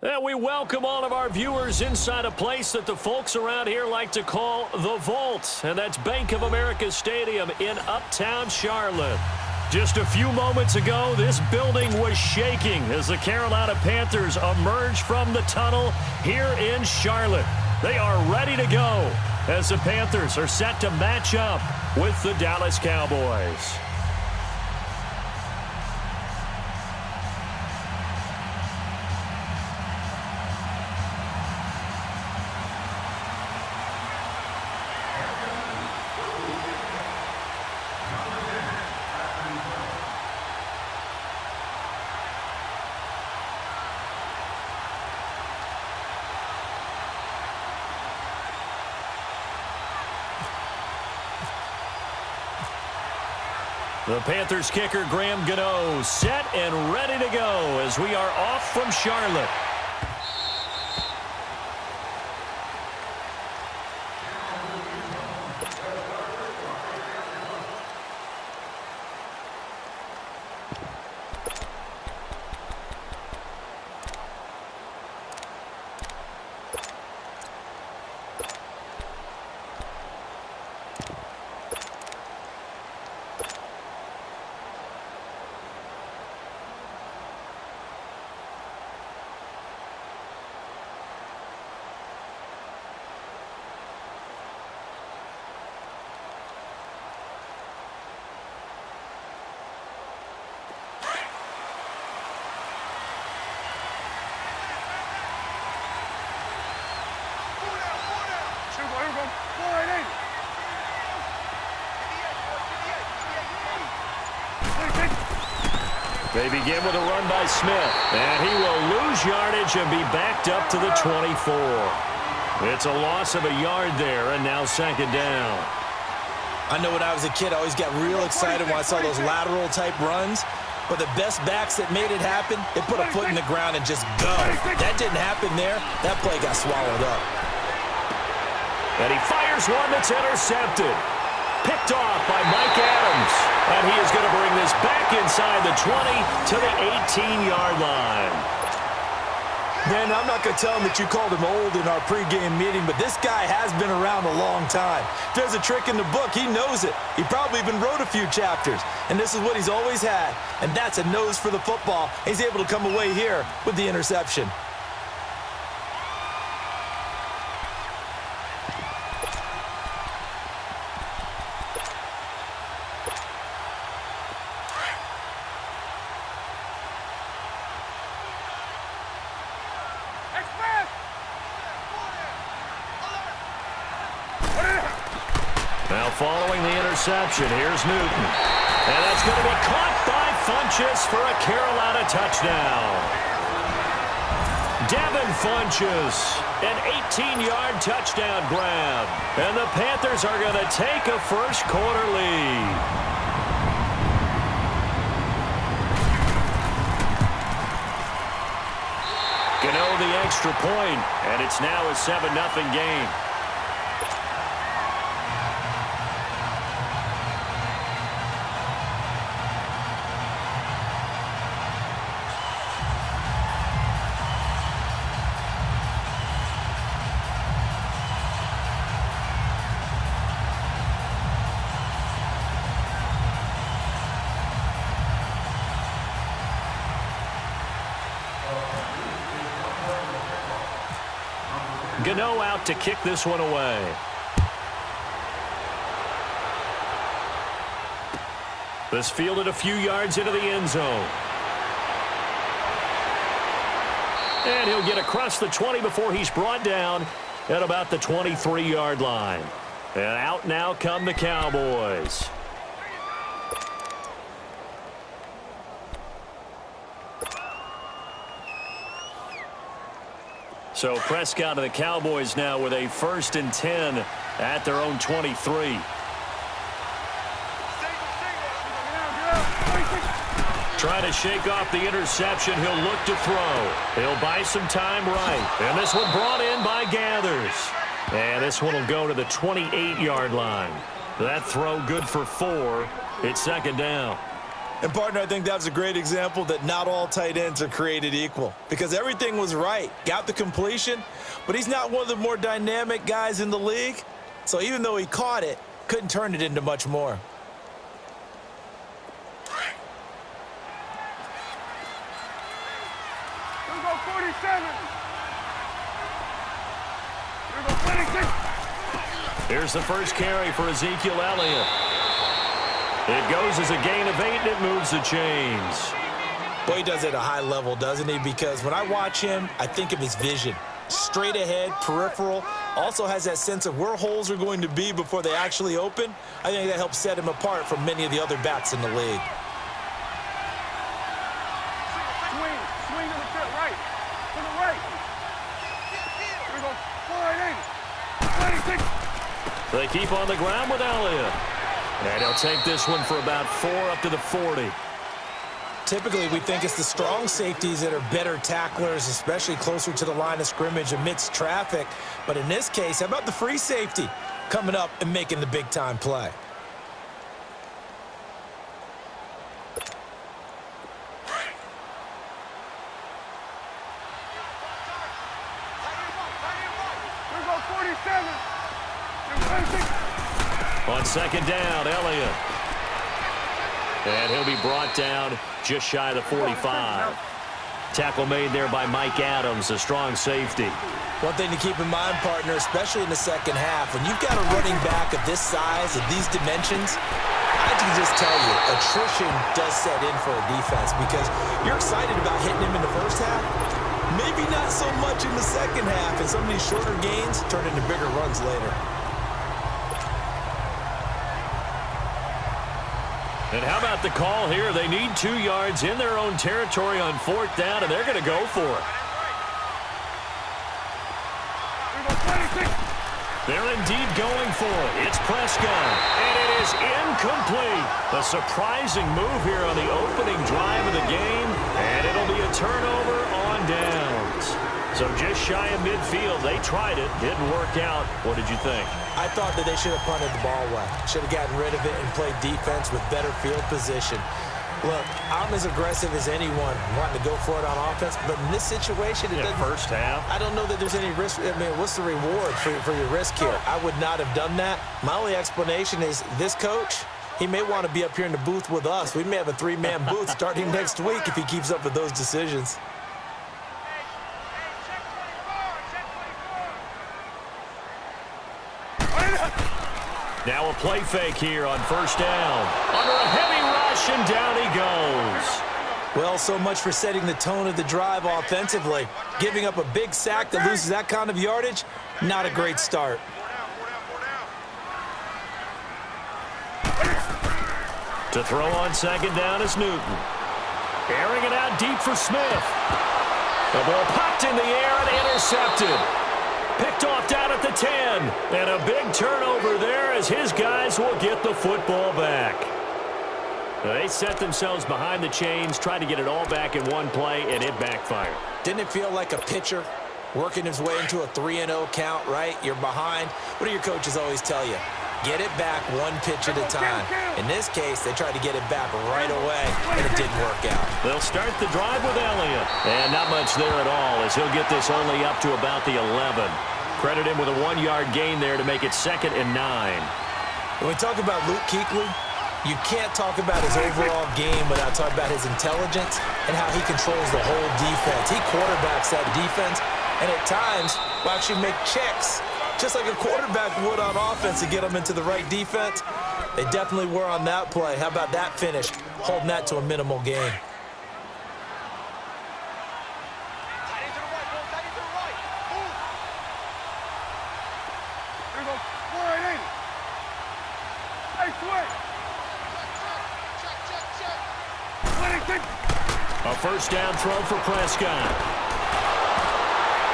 And we welcome all of our viewers inside a place that the folks around here like to call the Vault. And that's Bank of America Stadium in Uptown Charlotte. Just a few moments ago, this building was shaking as the Carolina Panthers emerged from the tunnel here in Charlotte. They are ready to go as the Panthers are set to match up with the Dallas Cowboys. The Panthers kicker, Graham Gano, set and ready to go as we are off from Charlotte. They begin with a run by Smith, and he will lose yardage and be backed up to the 24. It's a loss of a yard there, and now second down. I know when I was a kid, I always got real excited when I saw those lateral-type runs. But the best backs that made it happen, they put a foot in the ground and just go. That didn't happen there. That play got swallowed up. And he fires one that's intercepted. Picked off by Mike Adams. And he is going to bring this back inside the 20 to the 18-yard line. Man, I'm not going to tell him that you called him old in our pregame meeting, but this guy has been around a long time. If there's a trick in the book, he knows it. He probably even wrote a few chapters. And this is what he's always had. And that's a nose for the football. He's able to come away here with the interception. Now following the interception, here's Newton. And that's going to be caught by Funchess for a Carolina touchdown. Devin Funchess, an 18-yard touchdown grab. And the Panthers are going to take a first-quarter lead. Gano the extra point, and it's now a 7-0 game. Gano out to kick this one away. This fielded a few yards into the end zone. And he'll get across the 20 before he's brought down at about the 23-yard line. And out now come the Cowboys. So Prescott and the Cowboys now with a 1st and 10 at their own 23. Trying to shake off the interception. He'll look to throw. He'll buy some time right. And this one brought in by Gathers. And this one will go to the 28-yard line. That throw good for 4. It's second down. And, partner, I think that was a great example that not all tight ends are created equal because everything was right. Got the completion, but he's not one of the more dynamic guys in the league. So even though he caught it, couldn't turn it into much more. Here we go, 47. Here we go, 26. Here's the first carry for Ezekiel Elliott. It goes as a gain of 8, and it moves the chains. Boy, he does it at a high level, doesn't he? Because when I watch him, I think of his vision. Straight ahead, peripheral, also has that sense of where holes are going to be before they actually open. I think that helps set him apart from many of the other backs in the league. Swing to the foot, right. To the right. Here we go, 480. 26. They keep on the ground with Elliott. And he'll take this one for about 4 up to the 40. Typically, we think it's the strong safeties that are better tacklers, especially closer to the line of scrimmage amidst traffic. But in this case, how about the free safety coming up and making the big-time play? Here we go, 47. Here's 26. On second down, Elliott. And he'll be brought down just shy of the 45. Tackle made there by Mike Adams, a strong safety. One thing to keep in mind, partner, especially in the second half, when you've got a running back of this size, of these dimensions, I can just tell you, attrition does set in for a defense because you're excited about hitting him in the first half. Maybe not so much in the second half, and some of these shorter gains turn into bigger runs later. And how about the call here? They need 2 yards in their own territory on 4th down, and they're going to go for it. Here we go, 26. They're indeed going for it. It's Prescott, and it is incomplete. A surprising move here on the opening drive of the game, and it'll be a turnover on downs. So just shy of midfield, they tried it, didn't work out. What did you think? I thought that they should have punted the ball away. Should have gotten rid of it and played defense with better field position. Look, I'm as aggressive as anyone wanting to go for it on offense, but in this situation, it doesn't. First half. I don't know that there's any risk. I mean, what's the reward for your risk here? I would not have done that. My only explanation is this coach, he may want to be up here in the booth with us. We may have a 3-man booth starting next week if he keeps up with those decisions. Now a play fake here on first down. Under a heavy rush, and down he goes. Well, so much for setting the tone of the drive offensively. Giving up a big sack that loses that kind of yardage, not a great start. To throw on second down is Newton. Airing it out deep for Smith. The ball popped in the air and intercepted. Picked off down at the 10. And a big turnover there as his guys will get the football back. They set themselves behind the chains, tried to get it all back in one play, and it backfired. Didn't it feel like a pitcher working his way into a 3-0 count, right? You're behind. What do your coaches always tell you? Get it back one pitch at a time. In this case, they tried to get it back right away, and it didn't work out. They'll start the drive with Elliott. And not much there at all as he'll get this only up to about the 11. Credit him with a 1-yard gain there to make it 2nd and 9. When we talk about Luke Kuechly, you can't talk about his overall game without talking about his intelligence and how he controls the whole defense. He quarterbacks that defense, and at times will actually make checks, just like a quarterback would on offense to get them into the right defense. They definitely were on that play. How about that finish, holding that to a minimal gain? Here we go, 480. Hey, switch. 26. A first down throw for Prescott.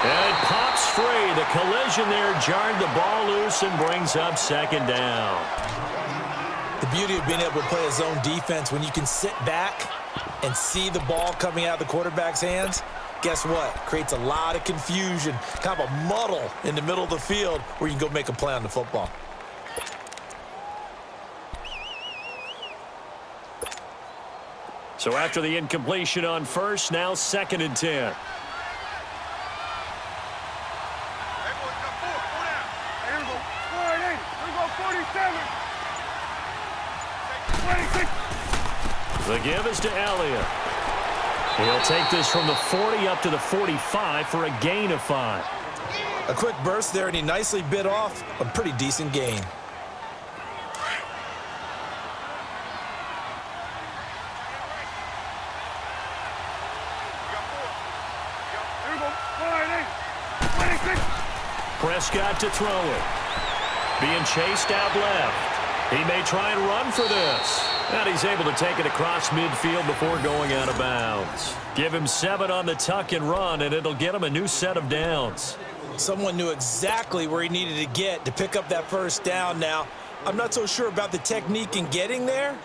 And it pops free. The collision there jarred the ball loose and brings up 2nd down. The beauty of being able to play a zone defense when you can sit back and see the ball coming out of the quarterback's hands, guess what? Creates a lot of confusion, kind of a muddle in the middle of the field where you can go make a play on the football. So after the incompletion on first, now 2nd and 10. Here we go. 480. Here we go. 47. 26. The give is to Elliott. He'll take this from the 40 up to the 45 for a gain of 5. A quick burst there, and he nicely bit off a pretty decent gain. Prescott to throw it. Being chased out left. He may try and run for this. And he's able to take it across midfield before going out of bounds. Give him 7 on the tuck and run, and it'll get him a new set of downs. Someone knew exactly where he needed to get to pick up that first down now. I'm not so sure about the technique in getting there,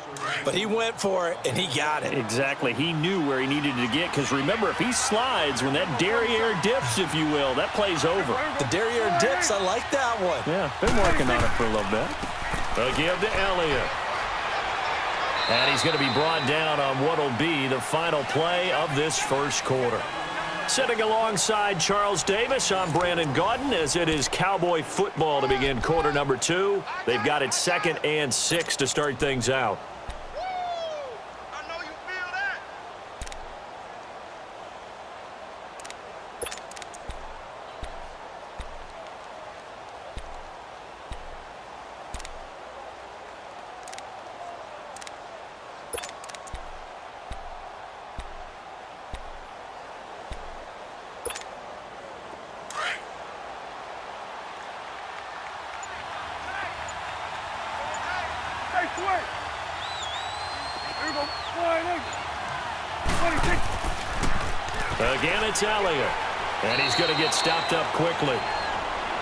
but he went for it, and he got it. Exactly. He knew where he needed to get, because remember, if he slides, when that derriere dips, if you will, that play's over. The derriere dips, I like that one. Yeah, been working on it for a little bit. A give to Elliott. And he's going to be brought down on what will be the final play of this first quarter. Sitting alongside Charles Davis, I'm Brandon Gaudin as it is Cowboy football to begin quarter number 2. They've got it 2nd and 6 to start things out. Again, it's Elliott. And he's going to get stopped up quickly.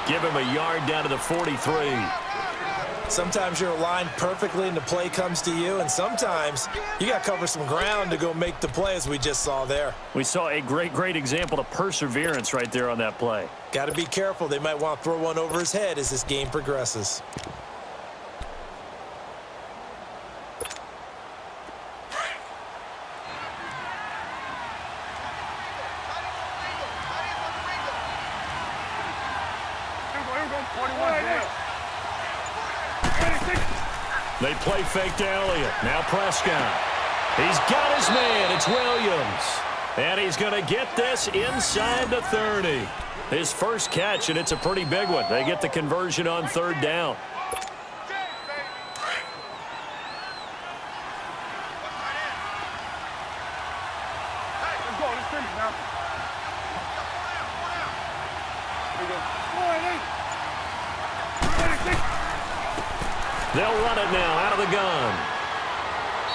Give him a yard down to the 43. Sometimes you're aligned perfectly and the play comes to you, and sometimes you got to cover some ground to go make the play, as we just saw there. We saw a great example of perseverance right there on that play. Got to be careful. They might want to throw one over his head as this game progresses. They play fake to Elliott. Now Prescott. He's got his man. It's Williams. And he's going to get this inside the 30. His first catch, and it's a pretty big one. They get the conversion on 3rd down. They'll run it now out of the gun.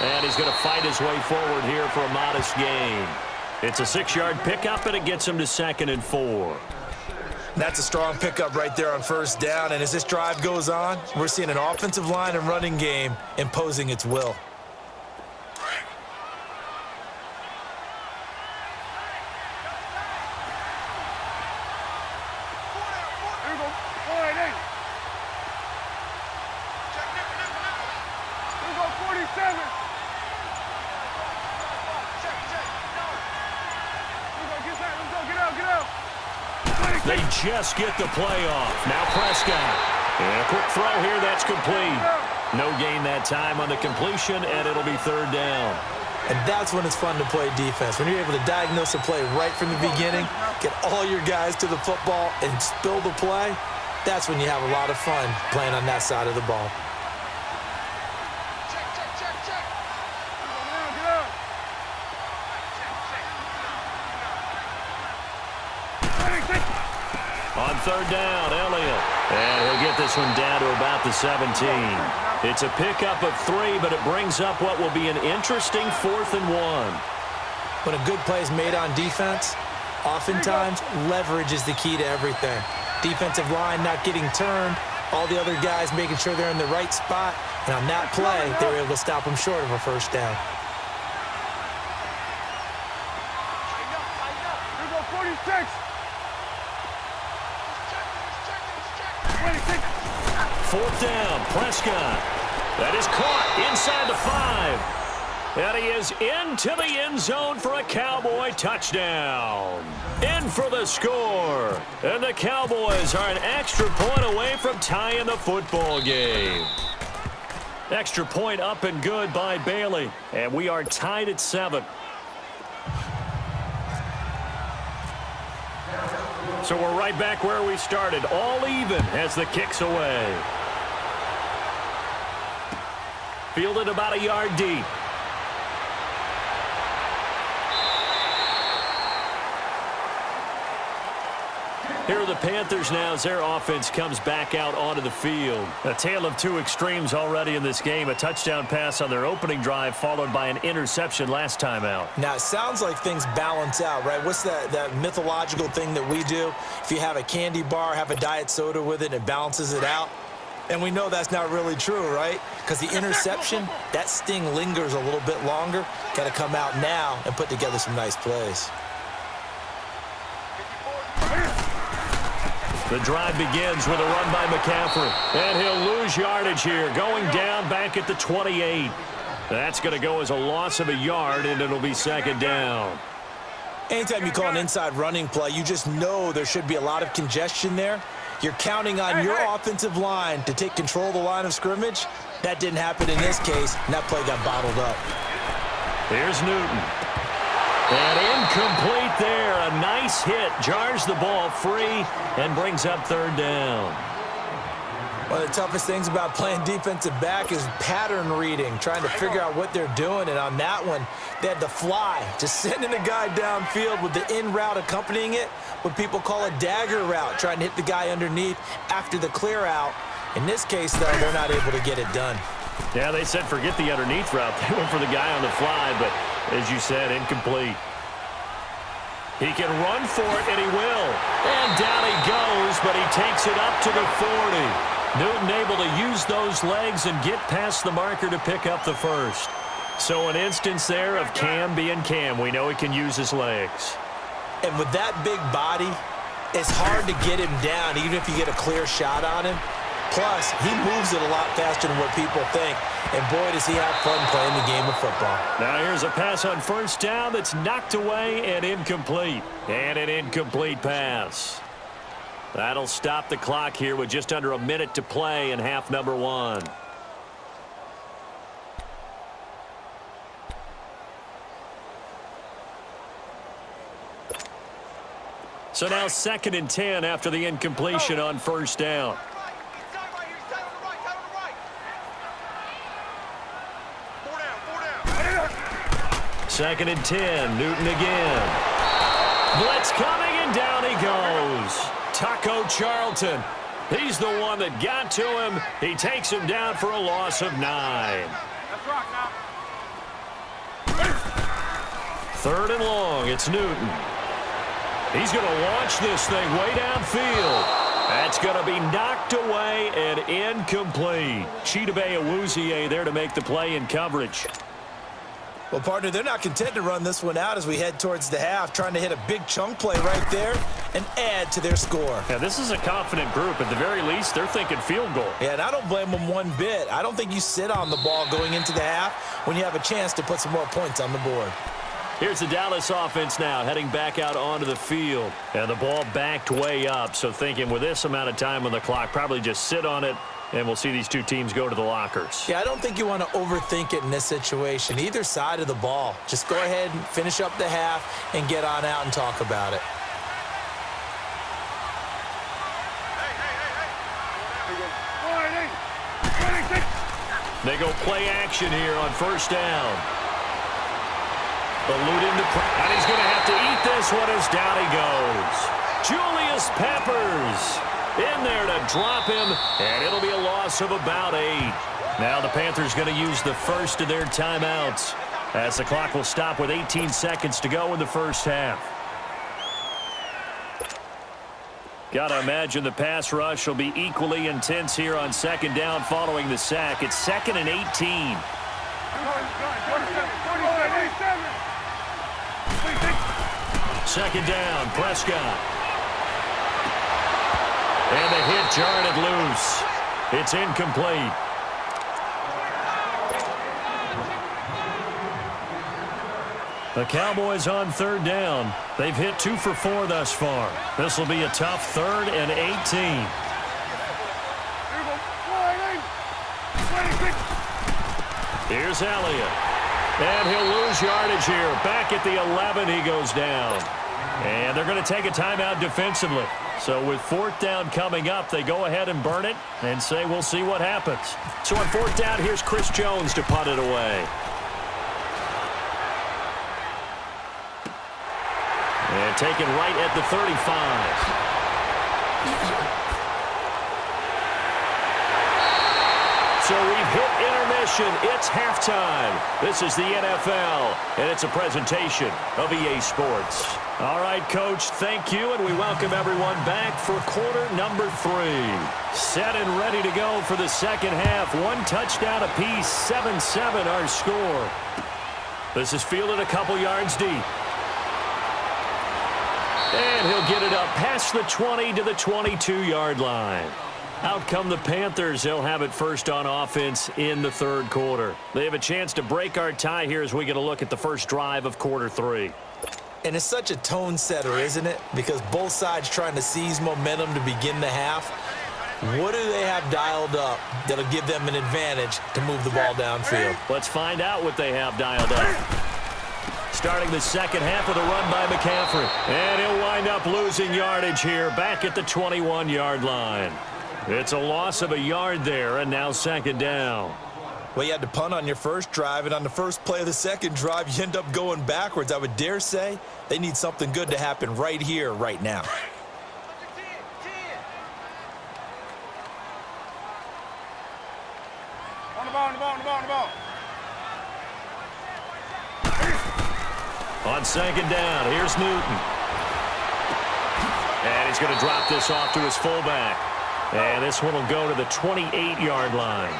And he's going to fight his way forward here for a modest gain. It's a 6-yard pickup, and it gets him to 2nd and 4. That's a strong pickup right there on 1st down. And as this drive goes on, we're seeing an offensive line and running game imposing its will. They just get the play off. Now Prescott. And a quick throw here. That's complete. No gain that time on the completion, and it'll be 3rd down. And that's when it's fun to play defense. When you're able to diagnose a play right from the beginning, get all your guys to the football, and spill the play, that's when you have a lot of fun playing on that side of the ball. On 3rd down, Elliott. And he'll get this one down to about the 17. It's a pickup of 3, but it brings up what will be an interesting 4th and 1. When a good play is made on defense, oftentimes leverage is the key to everything. Defensive line not getting turned, all the other guys making sure they're in the right spot, and on that play, they were able to stop them short of a 1st down. Here we go, 46. 4th down, Prescott. That is caught inside the 5. And he is into the end zone for a Cowboy touchdown. In for the score. And the Cowboys are an extra point away from tying the football game. Extra point up and good by Bailey. And we are tied at 7. So we're right back where we started. All even as the kick's away. Fielded about a yard deep. Here are the Panthers now as their offense comes back out onto the field. A tale of two extremes already in this game. A touchdown pass on their opening drive followed by an interception last time out. Now, it sounds like things balance out, right? What's that mythological thing that we do? If you have a candy bar, have a diet soda with it, it balances it out. And we know that's not really true, right? Because the interception, that sting lingers a little bit longer. Got to come out now and put together some nice plays. The drive begins with a run by McCaffrey. And he'll lose yardage here, going down back at the 28. That's going to go as a loss of a yard, and it'll be second down. Anytime you call an inside running play, you just know there should be a lot of congestion there. You're counting on your offensive line to take control of the line of scrimmage. That didn't happen in this case, and that play got bottled up. Here's Newton. And incomplete there. A nice hit. Jars the ball free and brings up third down. One of the toughest things about playing defensive back is pattern reading, trying to figure out what they're doing. And on that one, they had the fly, just sending a guy downfield with the in route accompanying it, what people call a dagger route, trying to hit the guy underneath after the clear out. In this case, though, they're not able to get it done. Yeah, they said forget the underneath route. They went for the guy on the fly, but as you said, incomplete. He can run for it, and he will. And down he goes, but he takes it up to the 40. Newton able to use those legs and get past the marker to pick up the first. So an instance there of Cam being Cam. We know he can use his legs. And with that big body, it's hard to get him down, even if you get a clear shot on him. Plus, he moves it a lot faster than what people think. And boy, does he have fun playing the game of football. Now here's a pass on first down that's knocked away and incomplete. And an incomplete pass. That'll stop the clock here with just under a minute to play in half number 1. So now 2nd and 10 after the incompletion on first down. Second and 10, Newton again. Blitz coming, and down he goes. Taco Charlton. He's the one that got to him. He takes him down for a loss of 9. Let's rock now. 3rd and long, it's Newton. He's going to launch this thing way downfield. That's going to be knocked away and incomplete. Chidobe Awuzie there to make the play in coverage. Well, partner, they're not content to run this one out as we head towards the half, trying to hit a big chunk play right there and add to their score. Yeah, this is a confident group. At the very least, they're thinking field goal. Yeah, and I don't blame them one bit. I don't think you sit on the ball going into the half when you have a chance to put some more points on the board. Here's the Dallas offense now heading back out onto the field. And the ball backed way up, so thinking with this amount of time on the clock, probably just sit on it, and we'll see these two teams go to the lockers. Yeah, I don't think you want to overthink it in this situation. Either side of the ball. Just go ahead and finish up the half and get on out and talk about it. They go play action here on first down. Eluding the press, and he's going to have to eat this one as down he goes. Julius Peppers in there to drop him, and it'll be a loss of about 8. Now the Panthers going to use the first of their timeouts as the clock will stop with 18 seconds to go in the first half. Got to imagine the pass rush will be equally intense here on second down following the sack. It's 2nd and 18. Second down, Prescott. And the hit jarred it loose. It's incomplete. The Cowboys on third down. They've hit 2 for 4 thus far. This will be a tough 3rd and 18. Here's Elliott. And he'll lose yardage here. Back at the 11, he goes down. And they're going to take a timeout defensively. So with 4th down coming up, they go ahead and burn it and say we'll see what happens. So on 4th down, here's Chris Jones to punt it away. And taken right at the 35. So we've hit intermission. It's halftime. This is the NFL, and it's a presentation of EA Sports. All right, Coach, thank you, and we welcome everyone back for quarter number 3. Set and ready to go for the second half. 1 touchdown apiece, 7-7 our score. This is fielded a couple yards deep. And he'll get it up past the 20 to the 22-yard line. Out come the Panthers. They'll have it first on offense in the 3rd quarter. They have a chance to break our tie here as we get a look at the first drive of quarter 3. And it's such a tone setter, isn't it? Because both sides trying to seize momentum to begin the half. What do they have dialed up that'll give them an advantage to move the ball downfield? Let's find out what they have dialed up. Starting the second half with a run by McCaffrey. And he'll wind up losing yardage here back at the 21-yard line. It's a loss of a yard there, and now second down. Well, you had to punt on your first drive, and on the first play of the second drive, you end up going backwards. I would dare say they need something good to happen right here, right now. On the ball, on the ball, on the ball, on the ball. On second down, here's Newton. And he's going to drop this off to his fullback. And this one will go to the 28-yard line.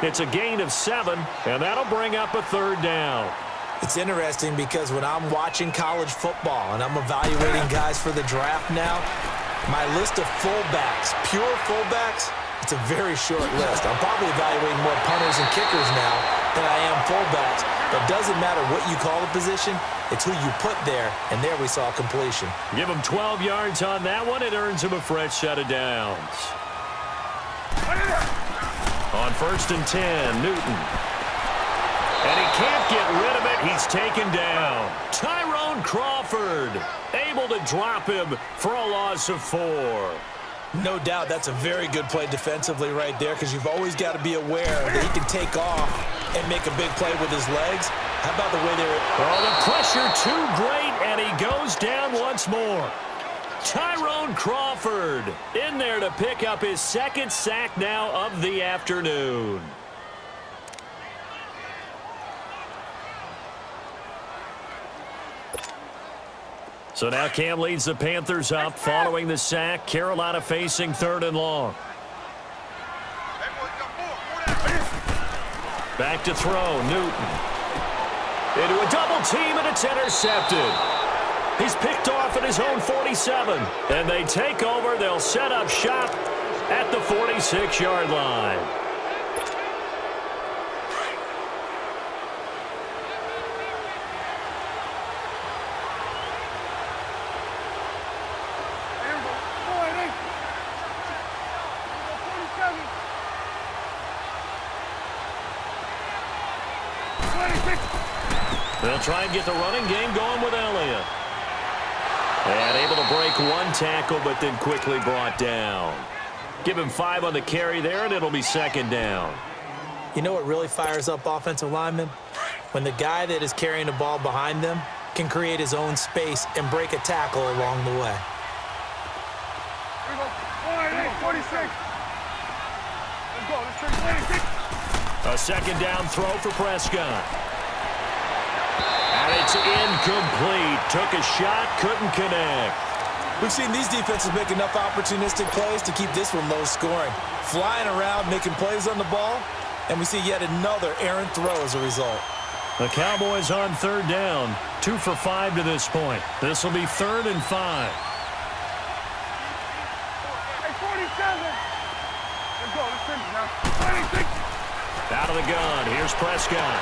It's a gain of 7, and that'll bring up a 3rd down. It's interesting because when I'm watching college football and I'm evaluating guys for the draft now, my list of fullbacks, pure fullbacks, it's a very short list. I'm probably evaluating more punters and kickers now than I am fullbacks. But it doesn't matter what you call a position, it's who you put there, and there we saw completion. Give him 12 yards on that one. It earns him a fresh set of downs. On 1st and 10, Newton. And he can't get rid of it. He's taken down. Tyrone Crawford able to drop him for a loss of 4. No doubt that's a very good play defensively right there because you've always got to be aware that he can take off and make a big play with his legs. How about the way they were... Oh, the pressure too great, and he goes down once more. Tyrone Crawford in there to pick up his 2nd sack now of the afternoon. So now Cam leads the Panthers up following the sack. Carolina facing 3rd and long. Back to throw, Newton. Into a double team, and it's intercepted. He's picked off at his own 47. And they take over. They'll set up shop at the 46-yard line. They'll try and get the running game going with Elliott. And able to break 1 tackle, but then quickly brought down. Give him 5 on the carry there, and it'll be 2nd down. You know what really fires up offensive linemen? When the guy that is carrying the ball behind them can create his own space and break a tackle along the way. Here we go. 46. Let's go. Let's try 46. A 2nd down throw for Prescott. And it's incomplete. Took a shot, couldn't connect. We've seen these defenses make enough opportunistic plays to keep this one low scoring. Flying around, making plays on the ball, and we see yet another errant throw as a result. The Cowboys on 3rd down. 2 for 5 to this point. This will be 3rd and 5. Hey, 47. Let's go. Let's finish now. 26. Out of the gun, here's Prescott.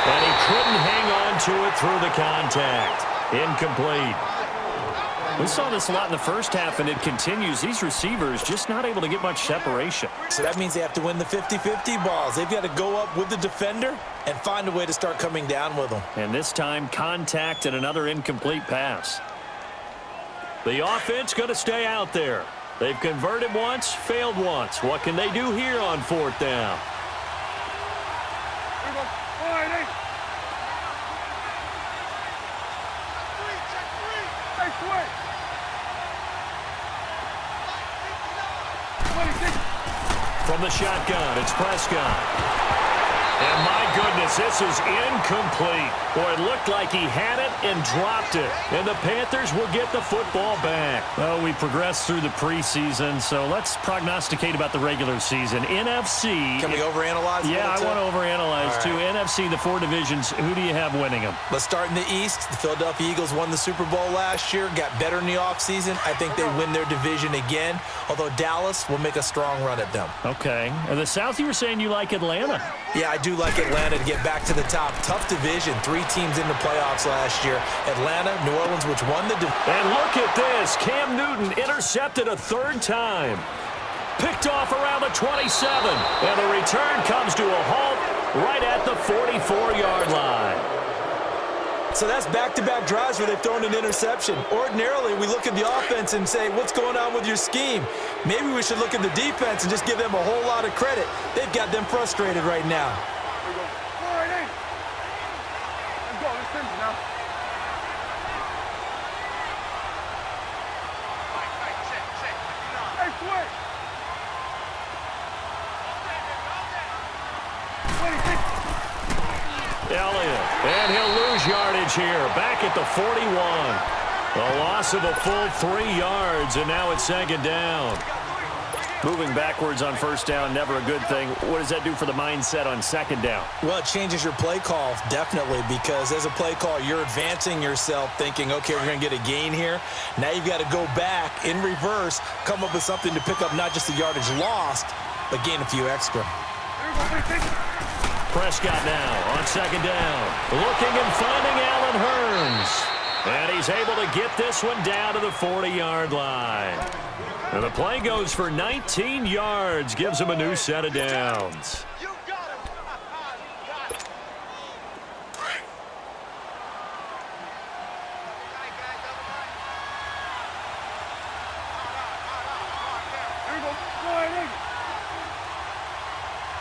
And he couldn't hang on to it through the contact. Incomplete. We saw this a lot in the first half, and it continues. These receivers just not able to get much separation. So that means they have to win the 50-50 balls. They've got to go up with the defender and find a way to start coming down with them. And this time, contact and another incomplete pass. The offense going to stay out there. They've converted once, failed once. What can they do here on 4th down? Here we go. All right, 8. Hey, swing. 26. From the shotgun, it's Prescott. And my goodness, this is incomplete. Boy, it looked like he had it and dropped it. And the Panthers will get the football back. Well, we progressed through the preseason, so let's prognosticate about the regular season. NFC. Can we overanalyze? Yeah, I want to overanalyze, right. too. NFC, the 4 divisions, who do you have winning them? Let's start in the East. The Philadelphia Eagles won the Super Bowl last year, got better in the offseason. I think they win their division again, although Dallas will make a strong run at them. Okay. And the South, you were saying you like Atlanta. Yeah, I do like Atlanta to get back to the top. Tough division. 3 teams in the playoffs last year. Atlanta, New Orleans, which won the division. And look at this. Cam Newton intercepted a 3rd time. Picked off around the 27. And the return comes to a halt right at the 44-yard line. So that's back-to-back drives where they've thrown an interception. Ordinarily, we look at the offense and say, what's going on with your scheme? Maybe we should look at the defense and just give them a whole lot of credit. They've got them frustrated right now. Here we go. All right, 8. Let's go. Let's finish now. Hey, swing. 26. Elliott, and he'll lose yardage here. Back at the 41. A loss of a full 3 yards, and now it's 2nd down. Moving backwards on 1st down, never a good thing. What does that do for the mindset on 2nd down? Well, it changes your play call, definitely, because as a play call, you're advancing yourself thinking, okay, we're going to get a gain here. Now you've got to go back in reverse, come up with something to pick up not just the yardage lost, but gain a few extra. Here we go. 26. Prescott now on 2nd down. Looking and finding Allen Hurns. And he's able to get this one down to the 40-yard line. And the play goes for 19 yards. Gives him a new set of downs. Here we go. All right,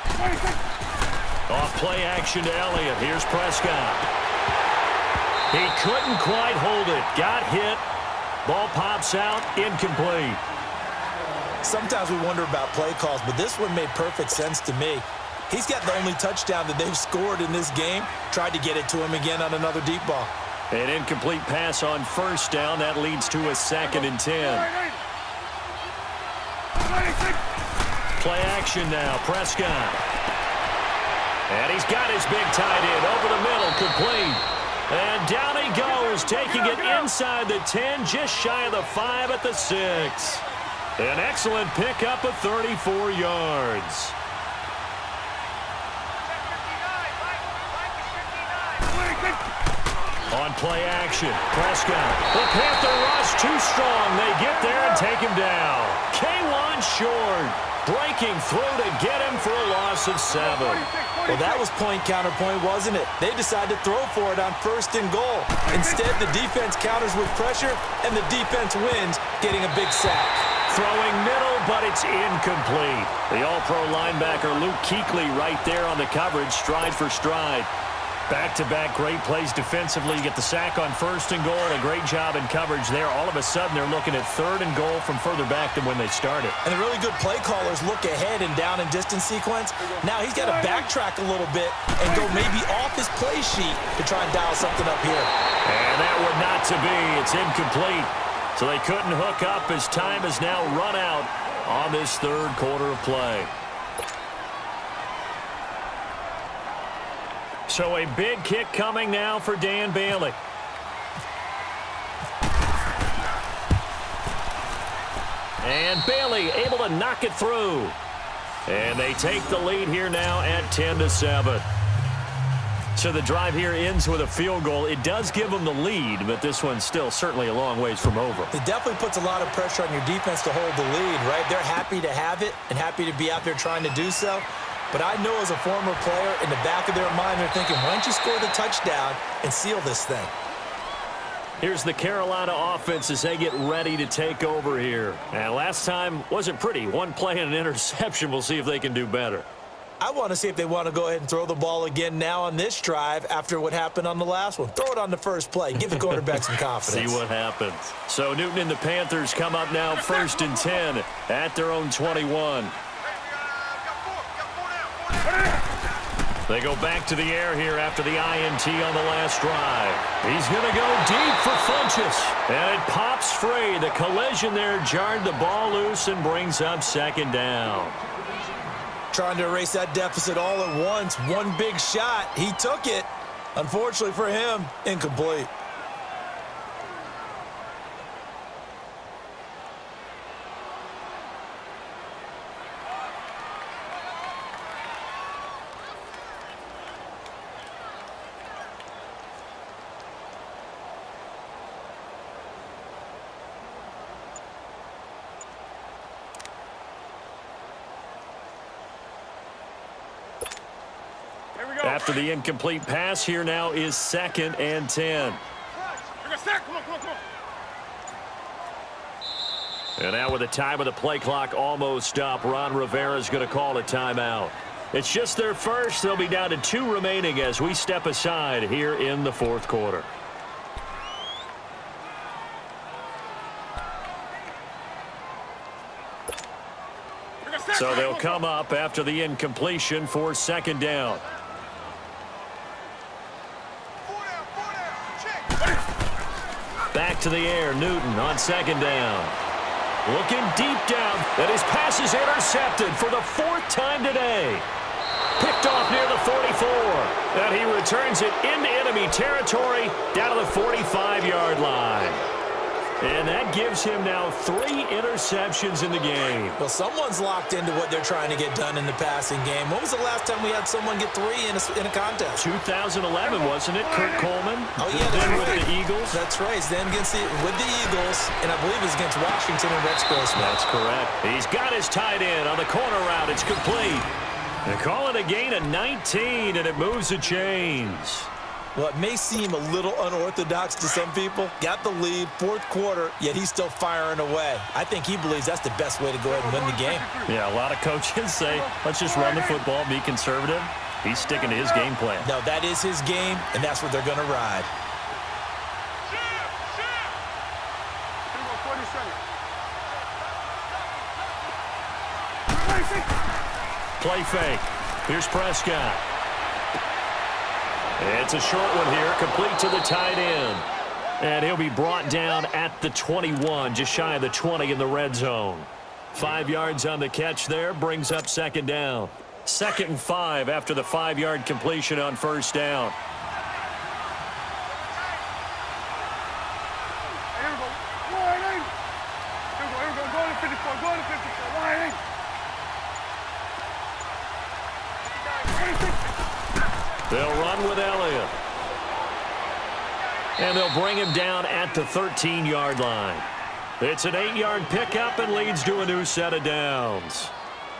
8. 26. Off play action to Elliott. Here's Prescott. He couldn't quite hold it. Got hit. Ball pops out. Incomplete. Sometimes we wonder about play calls, but this one made perfect sense to me. He's got the only touchdown that they've scored in this game. Tried to get it to him again on another deep ball. An incomplete pass on 1st down. That leads to a 2nd and 10. All right, 8. 26. Play action now. Prescott. And he's got his big tight end over the middle, complete. And down he goes, taking it inside the 10, just shy of the 5 at the 6. An excellent pickup of 34 yards. On play action, Prescott. The Panther rush too strong. They get there and take him down. K1 short. Breaking through to get him for a loss of 7. Well, that was point counterpoint, wasn't it? They decided to throw for it on 1st and goal. Instead, the defense counters with pressure, and the defense wins, getting a big sack. Throwing middle, but it's incomplete. The all-pro linebacker Luke Kuechly right there on the coverage, stride for stride. Back-to-back great plays defensively. You get the sack on 1st and goal. A great job in coverage there. All of a sudden, they're looking at 3rd and goal from further back than when they started. And the really good play callers look ahead and down and distance sequence. Now he's got to backtrack a little bit and go maybe off his play sheet to try and dial something up here. And that would not to be. It's incomplete. So they couldn't hook up as time has now run out on this 3rd quarter of play. So a big kick coming now for Dan Bailey. And Bailey able to knock it through. And they take the lead here now at 10-7. So the drive here ends with a field goal. It does give them the lead, but this one's still certainly a long ways from over. It definitely puts a lot of pressure on your defense to hold the lead, right? They're happy to have it and happy to be out there trying to do so. But I know as a former player, in the back of their mind, they're thinking, why don't you score the touchdown and seal this thing? Here's the Carolina offense as they get ready to take over here. And last time wasn't pretty. One play and an interception. We'll see if they can do better. I want to see if they want to go ahead and throw the ball again now on this drive after what happened on the last one. Throw it on the first play. Give the quarterback some confidence. See what happens. So Newton and the Panthers come up now 1st and 10 at their own 21. They go back to the air here after the INT on the last drive. He's going to go deep for Funchess. And it pops free. The collision there jarred the ball loose and brings up 2nd down. Trying to erase that deficit all at once. One big shot. He took it. Unfortunately for him, incomplete. After the incomplete pass, here now is 2nd and 10. And now with the time of the play clock almost up, Ron Rivera's going to call a timeout. It's just their first. They'll be down to 2 remaining as we step aside here in the 4th quarter. So they'll come up after the incompletion for 2nd down. Back to the air, Newton on 2nd down. Looking deep down, and his pass is intercepted for the 4th time today. Picked off near the 44, and he returns it into enemy territory down to the 45-yard line. And that gives him now 3 interceptions in the game. Well, someone's locked into what they're trying to get done in the passing game. When was the last time we had someone get 3 in a contest? 2011, wasn't it? Kurt Coleman. Oh, yeah, that's then right. With the Eagles. That's right. Then with the Eagles, and I believe it was against Washington and Rex Grossman. That's correct. He's got his tight end on the corner route. It's complete. They call it a gain of 19, and it moves the chains. Well, it may seem a little unorthodox to some people. Got the lead, 4th quarter, yet he's still firing away. I think he believes that's the best way to go ahead and win the game. Yeah, a lot of coaches say, let's just run the football, be conservative. He's sticking to his game plan. No, that is his game, and that's what they're going to ride. Play fake. Here's Prescott. It's a short one here, complete to the tight end. And he'll be brought down at the 21, just shy of the 20 in the red zone. 5 yards on the catch there, brings up 2nd down. 2nd and 5 after the 5-yard completion on 1st down. They'll run with Elliott. And they'll bring him down at the 13-yard line. It's an 8-yard pickup and leads to a new set of downs.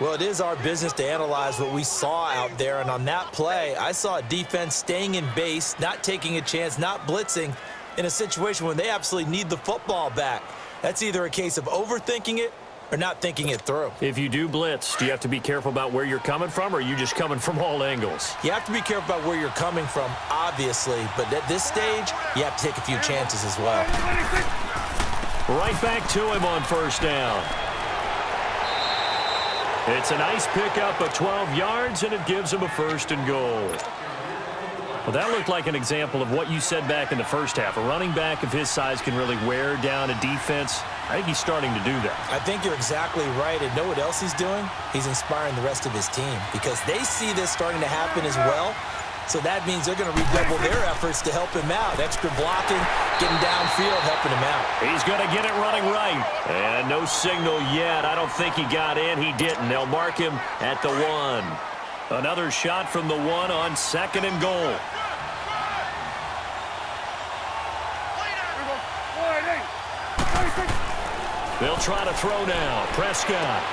Well, it is our business to analyze what we saw out there, and on that play, I saw a defense staying in base, not taking a chance, not blitzing, in a situation when they absolutely need the football back. That's either a case of overthinking it or not thinking it through. If you do blitz, do you have to be careful about where you're coming from, or are you just coming from all angles? You have to be careful about where you're coming from, obviously, but at this stage, you have to take a few chances as well. Right back to him on 1st down. It's a nice pickup of 12 yards, and it gives him a 1st and goal. Well, that looked like an example of what you said back in the first half. A running back of his size can really wear down a defense. I think he's starting to do that. I think you're exactly right. And know what else he's doing? He's inspiring the rest of his team because they see this starting to happen as well. So that means they're going to redouble their efforts to help him out. Extra blocking, getting downfield, helping him out. He's going to get it running right. And no No signal yet. I don't think he got in. He didn't. They'll mark him at the 1. Another shot from the 1 on 2nd and goal. They'll try to throw now. Prescott.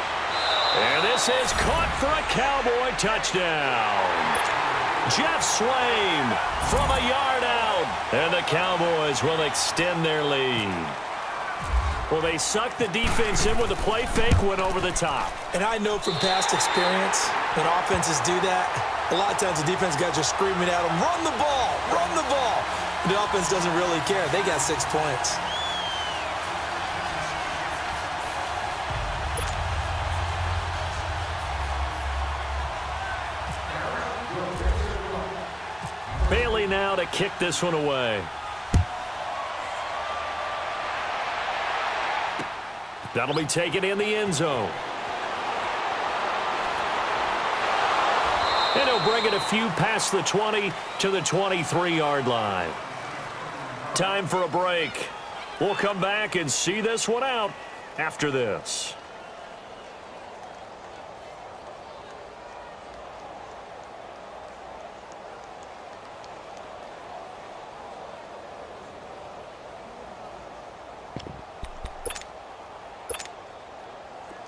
And this is caught for a Cowboy touchdown. Jeff Swain from a yard out. And the Cowboys will extend their lead. Well, they sucked the defense in with a play fake, went over the top. And I know from past experience, when offenses do that, a lot of times the defense guys are screaming at them, run the ball, run the ball. The offense doesn't really care. They got 6 points. Bailey now to kick this one away. That'll be taken in the end zone. And he'll bring it a few past the 20 to the 23-yard line. Time for a break. We'll come back and see this one out after this.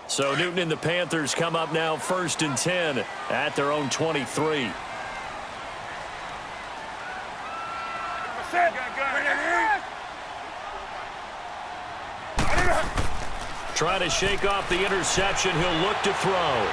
So Newton and the Panthers come up now 1st and 10 at their own 23. Trying to shake off the interception. He'll look to throw.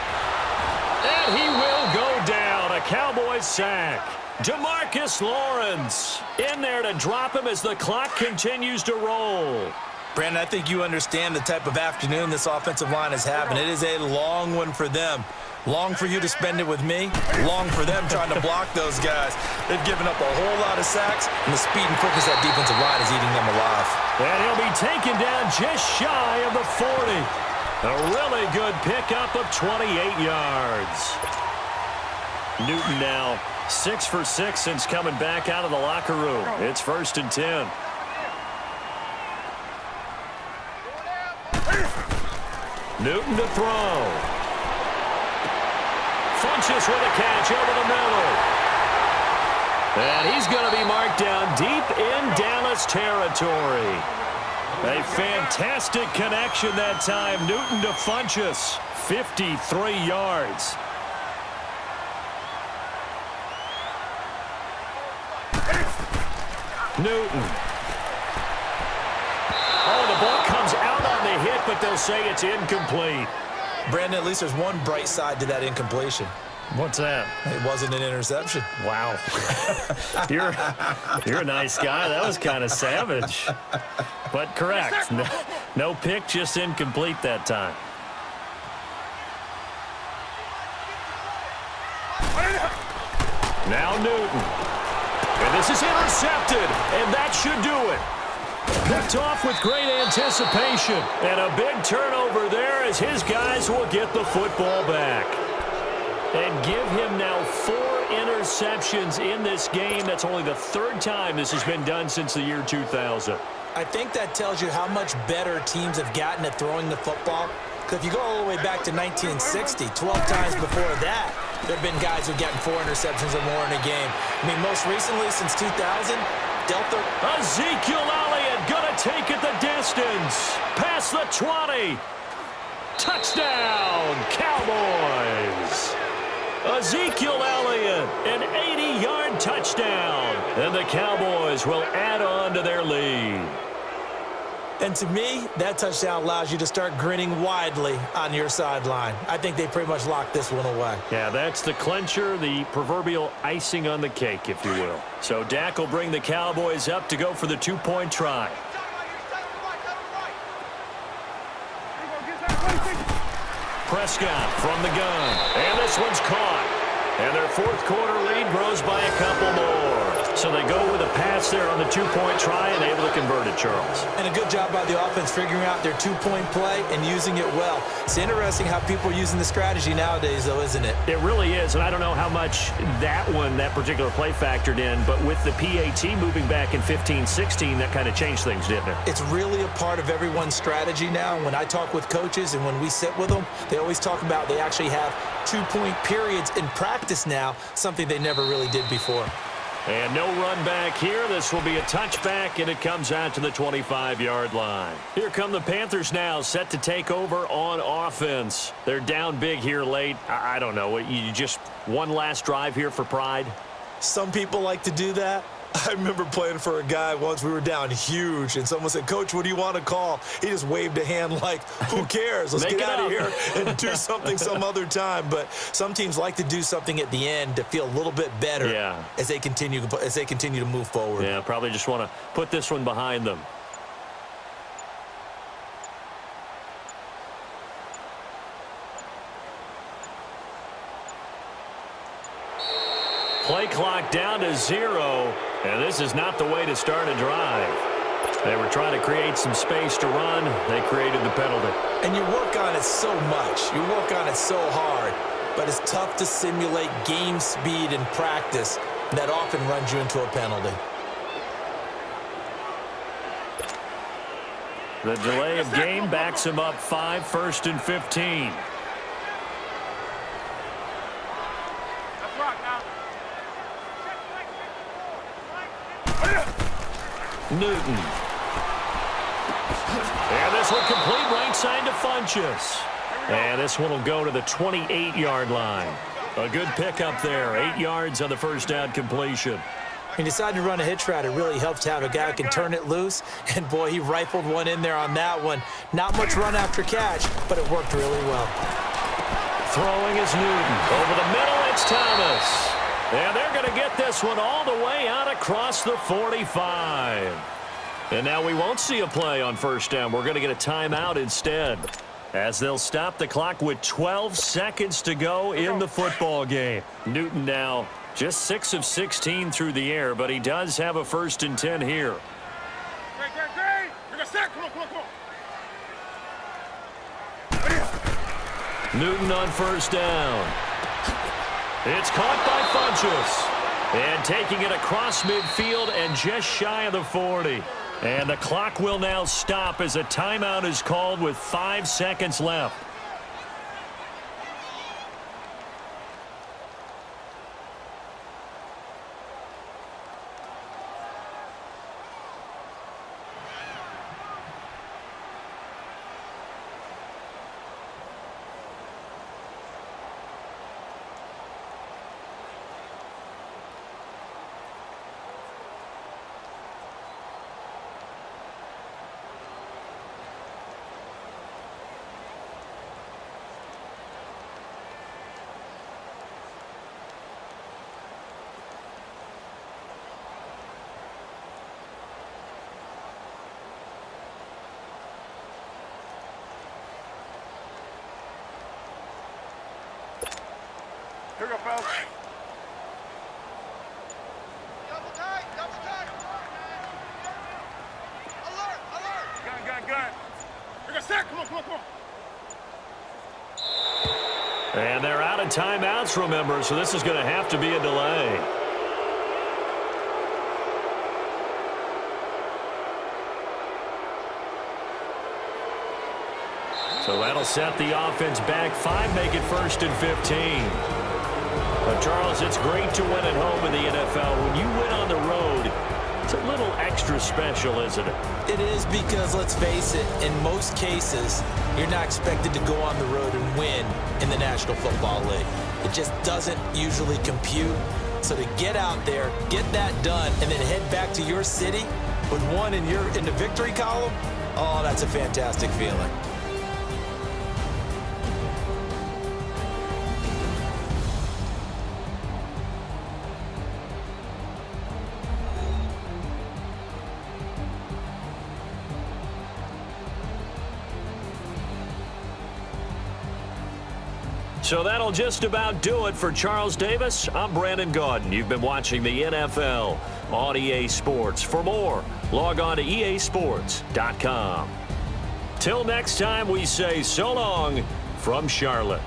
And he will go down. A Cowboys sack. DeMarcus Lawrence in there to drop him as the clock continues to roll. Brandon, I think you understand the type of afternoon this offensive line is having. It is a long one for them. Long for you to spend it with me. Long for them trying to block those guys. They've given up a whole lot of sacks, and the speed and quickness of that defensive line is eating them alive. And he'll be taken down just shy of the 40. A really good pickup of 28 yards. Newton now 6 for 6 since coming back out of the locker room. It's 1st and 10. Newton to throw. Funches with a catch over the middle. And he's going to be marked down deep in Dallas territory. A fantastic connection that time. Newton to Funches. 53 yards. Newton. Oh, the ball comes out on the hit, but they'll say it's incomplete. Brandon, at least there's one bright side to that incompletion. What's that? It wasn't an interception. Wow. You're a nice guy. That was kind of savage. But correct. No pick, just incomplete that time. Now Newton. And this is intercepted, and that should do it. Picked off with great anticipation. And a big turnover there as his guys will get the football back. And give him now 4 interceptions in this game. That's only the 3rd time this has been done since the year 2000. I think that tells you how much better teams have gotten at throwing the football. Because if you go all the way back to 1960, 12 times before that, there have been guys who've gotten 4 interceptions or more in a game. I mean, most recently, since 2000, Delta. Ezekiel Elliott gonna take it the distance. Past the 20. Touchdown, Cowboys. Ezekiel Elliott, an 80-yard touchdown. And the Cowboys will add on to their lead. And to me, that touchdown allows you to start grinning widely on your sideline. I think they pretty much locked this one away. Yeah, that's the clincher, the proverbial icing on the cake, if you will. So Dak will bring the Cowboys up to go for the 2-point try. Prescott from the gun. And this one's caught. And their fourth quarter lead grows by a couple more. So they go with a pass there on the two-point try and able to convert it, Charles. And a good job by the offense figuring out their two-point play and using it well. It's interesting how people are using the strategy nowadays, though, isn't it? It really is, and I don't know how much that particular play factored in, but with the PAT moving back in 15-16, that kind of changed things, didn't it? It's really a part of everyone's strategy now. When I talk with coaches and when we sit with them, they always talk about they actually have two-point periods in practice now, something they never really did before. And no run back here. This will be a touchback, and it comes out to the 25-yard line. Here come the Panthers now, set to take over on offense. They're down big here late. I don't know. You just one last drive here for pride? Some people like to do that. I remember playing for a guy once. We were down huge, and someone said, "Coach, what do you want to call?" He just waved a hand like, who cares? Let's get out of here and do something some other time. But some teams like to do something at the end to feel a little bit better as they continue to move forward. Yeah, probably just want to put this one behind them. Play clock down to 0, and this is not the way to start a drive. They were trying to create some space to run. They created the penalty. And you work on it so much. You work on it so hard. But it's tough to simulate game speed in practice. That often runs you into a penalty. The delay of game backs him up 5, 1st and 15. Newton. And this one complete right side to Funchess. And this one will go to the 28-yard line. A good pickup there. 8 yards on the first down completion. He decided to run a hitch route. It really helps to have a guy who can turn it loose. And, boy, he rifled one in there on that one. Not much run after catch, but it worked really well. Throwing is Newton. Over the middle, it's Thomas. And they're going to get this one all the way out across the 45. And now we won't see a play on first down. We're going to get a timeout instead, as they'll stop the clock with 12 seconds to go in the football game. Newton now just 6 of 16 through the air, but he does have a 1st and 10 here. Newton on first down. It's caught by Funchess. And taking it across midfield and just shy of the 40. And the clock will now stop as a timeout is called with 5 seconds left. Here we go, fellas. Double tight, double tight. Alert, alert. Gun. Here we go, sack. Come on. And they're out of timeouts, remember, so this is going to have to be a delay. So that'll set the offense back 5, make it 1st and 15. But, Charles, it's great to win at home in the NFL. When you win on the road, it's a little extra special, isn't it? It is, because, let's face it, in most cases, you're not expected to go on the road and win in the National Football League. It just doesn't usually compute. So to get out there, get that done, and then head back to your city with one in the victory column, oh, that's a fantastic feeling. So that'll just about do it for Charles Davis. I'm Brandon Gaudin. You've been watching the NFL on EA Sports. For more, log on to easports.com. Till next time, we say so long from Charlotte.